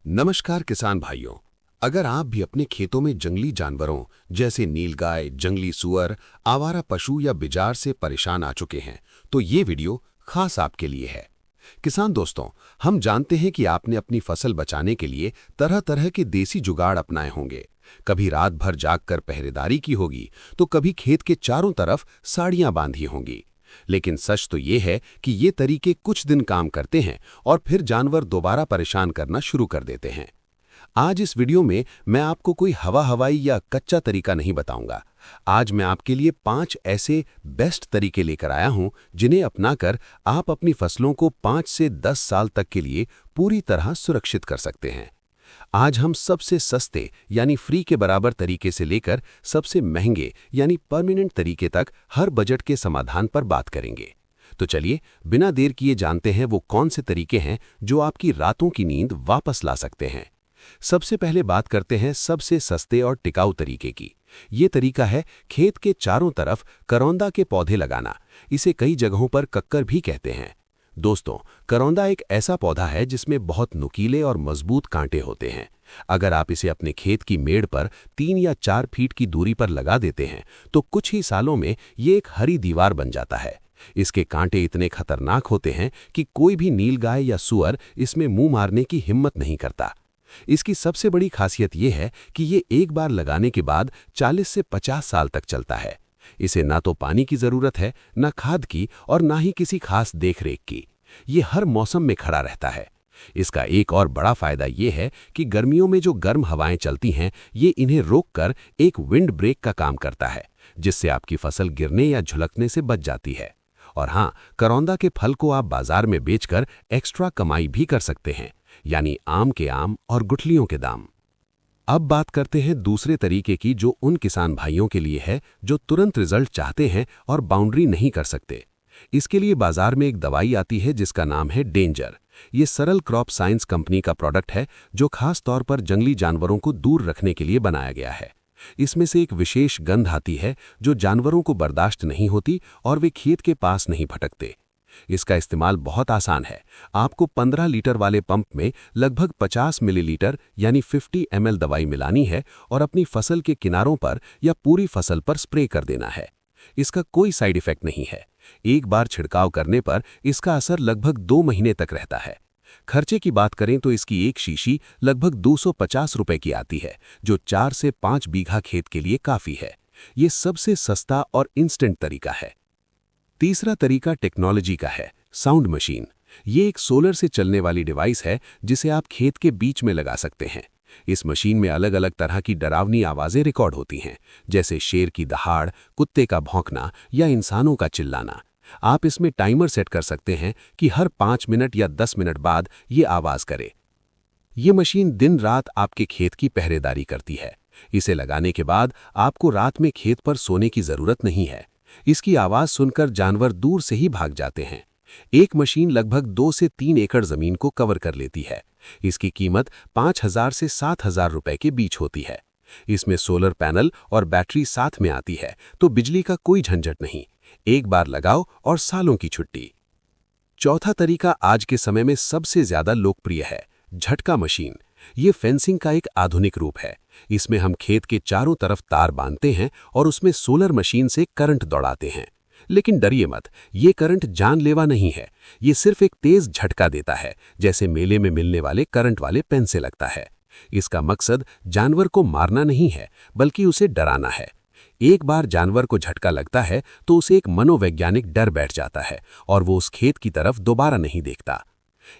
नमस्कार किसान भाइयों। अगर आप भी अपने खेतों में जंगली जानवरों जैसे नीलगाय, जंगली सुअर, आवारा पशु या बिजार से परेशान आ चुके हैं, तो ये वीडियो खास आपके लिए है। किसान दोस्तों, हम जानते हैं कि आपने अपनी फसल बचाने के लिए तरह तरह के देसी जुगाड़ अपनाए होंगे। कभी रात भर जागकर पहरेदारी की होगी, तो कभी खेत के चारों तरफ साड़ियां बांधी होंगी। लेकिन सच तो ये है कि ये तरीके कुछ दिन काम करते हैं और फिर जानवर दोबारा परेशान करना शुरू कर देते हैं। आज इस वीडियो में मैं आपको कोई हवाई या कच्चा तरीका नहीं बताऊंगा। आज मैं आपके लिए 5 ऐसे बेस्ट तरीके लेकर आया हूं जिन्हें अपनाकर आप अपनी फसलों को 5 से 10 साल तक के लिए पूरी तरह सुरक्षित कर सकते हैं। आज हम सबसे सस्ते यानी फ्री के बराबर तरीके से लेकर सबसे महंगे यानी परमानेंट तरीके तक हर बजट के समाधान पर बात करेंगे। तो चलिए बिना देर किए जानते हैं वो कौन से तरीके हैं जो आपकी रातों की नींद वापस ला सकते हैं। सबसे पहले बात करते हैं सबसे सस्ते और टिकाऊ तरीके की। ये तरीका है खेत के चारों तरफ करौंदा के पौधे लगाना। इसे कई जगहों पर कक्कर भी कहते हैं। दोस्तों, करौंदा एक ऐसा पौधा है जिसमें बहुत नुकीले और मजबूत कांटे होते हैं। अगर आप इसे अपने खेत की मेड़ पर 3 या 4 फीट की दूरी पर लगा देते हैं, तो कुछ ही सालों में ये एक हरी दीवार बन जाता है। इसके कांटे इतने खतरनाक होते हैं कि कोई भी नीलगाय या सुअर इसमें मुंह मारने की हिम्मत नहीं करता। इसकी सबसे बड़ी खासियत यह है कि ये एक बार लगाने के बाद 40 से 50 साल तक चलता है। इसे ना तो पानी की जरूरत है, ना खाद की और ना ही किसी खास देखरेख की। ये हर मौसम में खड़ा रहता है। इसका एक और बड़ा फायदा ये है कि गर्मियों में जो गर्म हवाएं चलती हैं, ये इन्हें रोककर एक विंड ब्रेक का काम करता है, जिससे आपकी फसल गिरने या झुलकने से बच जाती है। और हाँ, करौंदा के फल को आप बाजार में बेचकर एक्स्ट्रा कमाई भी कर सकते हैं, यानी आम के आम और गुठलियों के दाम। अब बात करते हैं दूसरे तरीके की, जो उन किसान भाइयों के लिए है जो तुरंत रिजल्ट चाहते हैं और बाउंड्री नहीं कर सकते। इसके लिए बाजार में एक दवाई आती है जिसका नाम है डेंजर। ये सरल क्रॉप साइंस कंपनी का प्रोडक्ट है जो खास तौर पर जंगली जानवरों को दूर रखने के लिए बनाया गया है। इसमें से एक विशेष गंध आती है जो जानवरों को बर्दाश्त नहीं होती और वे खेत के पास नहीं भटकते। इसका इस्तेमाल बहुत आसान है। आपको 15 लीटर वाले पंप में लगभग 50 मिलीलीटर यानी 50 ml दवाई मिलानी है और अपनी फसल के किनारों पर या पूरी फसल पर स्प्रे कर देना है। इसका कोई साइड इफेक्ट नहीं है। एक बार छिड़काव करने पर इसका असर लगभग 2 महीने तक रहता है। खर्चे की बात करें तो इसकी एक शीशी लगभग 250 रुपए की आती है, जो 4 से 5 बीघा खेत के लिए काफी है। ये सबसे सस्ता और इंस्टेंट तरीका है। तीसरा तरीका टेक्नोलॉजी का है, साउंड मशीन। ये एक सोलर से चलने वाली डिवाइस है जिसे आप खेत के बीच में लगा सकते हैं। इस मशीन में अलग अलग तरह की डरावनी आवाजें रिकॉर्ड होती हैं, जैसे शेर की दहाड़, कुत्ते का भौंकना या इंसानों का चिल्लाना। आप इसमें टाइमर सेट कर सकते हैं कि हर 5 मिनट या 10 मिनट बाद ये आवाज करे। ये मशीन दिन रात आपके खेत की पहरेदारी करती है। इसे लगाने के बाद आपको रात में खेत पर सोने की जरूरत नहीं है। इसकी आवाज सुनकर जानवर दूर से ही भाग जाते हैं। एक मशीन लगभग 2 से 3 एकड़ जमीन को कवर कर लेती है। इसकी कीमत 5,000 से 7,000 रुपए के बीच होती है। इसमें सोलर पैनल और बैटरी साथ में आती है, तो बिजली का कोई झंझट नहीं। एक बार लगाओ और सालों की छुट्टी। चौथा तरीका आज के समय में सबसे ज्यादा लोकप्रिय है, झटका मशीन। ये फेंसिंग का एक आधुनिक रूप है। इसमें हम खेत के चारों तरफ तार बांधते हैं और उसमें सोलर मशीन से करंट दौड़ाते हैं। लेकिन डरिए मत, ये करंट जानलेवा नहीं है। ये सिर्फ एक तेज झटका देता है, जैसे मेले में मिलने वाले करंट वाले पेन से लगता है। इसका मकसद जानवर को मारना नहीं है, बल्कि उसे डराना है। एक बार जानवर को झटका लगता है तो उसे एक मनोवैज्ञानिक डर बैठ जाता है और वो उस खेत की तरफ दोबारा नहीं देखता।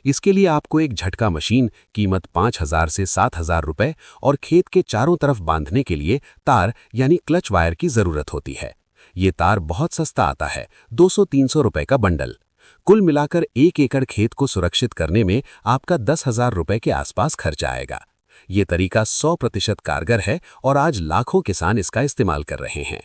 इसके लिए आपको एक झटका मशीन, कीमत 5,000 से 7,000 रुपए, और खेत के चारों तरफ बांधने के लिए तार यानी क्लच वायर की जरूरत होती है। ये तार बहुत सस्ता आता है, 200-300 रुपए का बंडल। कुल मिलाकर 1 एकड़ खेत को सुरक्षित करने में आपका 10,000 रुपए के आसपास खर्च आएगा। ये तरीका 100% कारगर है और आज लाखों किसान इसका इस्तेमाल कर रहे हैं।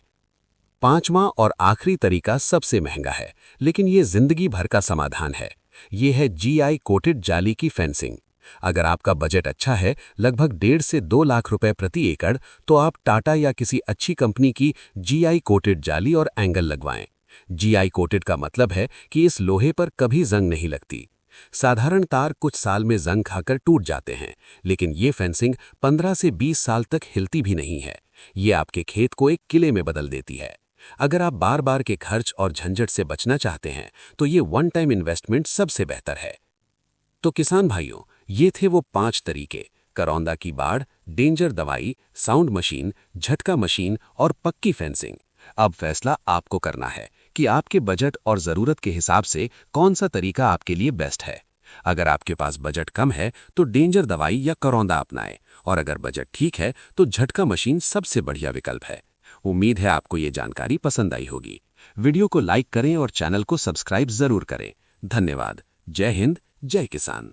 पांचवां और आखिरी तरीका सबसे महंगा है, लेकिन ये जिंदगी भर का समाधान है। ये है जीआई कोटेड जाली की फेंसिंग। अगर आपका बजट अच्छा है, लगभग 1.5 से 2 लाख रुपए प्रति एकड़, तो आप टाटा या किसी अच्छी कंपनी की जीआई कोटेड जाली और एंगल लगवाएं। जीआई कोटेड का मतलब है कि इस लोहे पर कभी जंग नहीं लगती। साधारण तार कुछ साल में जंग खाकर टूट जाते हैं, लेकिन ये फेंसिंग 15 से 20 साल तक हिलती भी नहीं है। ये आपके खेत को एक किले में बदल देती है। अगर आप बार बार के खर्च और झंझट से बचना चाहते हैं, तो ये वन टाइम इन्वेस्टमेंट सबसे बेहतर है। तो किसान भाइयों, ये थे वो 5 तरीके: करौंदा की बाढ़, डेंजर दवाई, साउंड मशीन, झटका मशीन और पक्की फेंसिंग। अब फैसला आपको करना है कि आपके बजट और ज़रूरत के हिसाब से कौन सा तरीका आपके लिए बेस्ट है। अगर आपके पास बजट कम है तो डेंजर दवाई या करौंदा अपनाएं, और अगर बजट ठीक है तो झटका मशीन सबसे बढ़िया विकल्प है। उम्मीद है आपको ये जानकारी पसंद आई होगी। वीडियो को लाइक करें और चैनल को सब्सक्राइब जरूर करें। धन्यवाद। जय हिंद, जय किसान।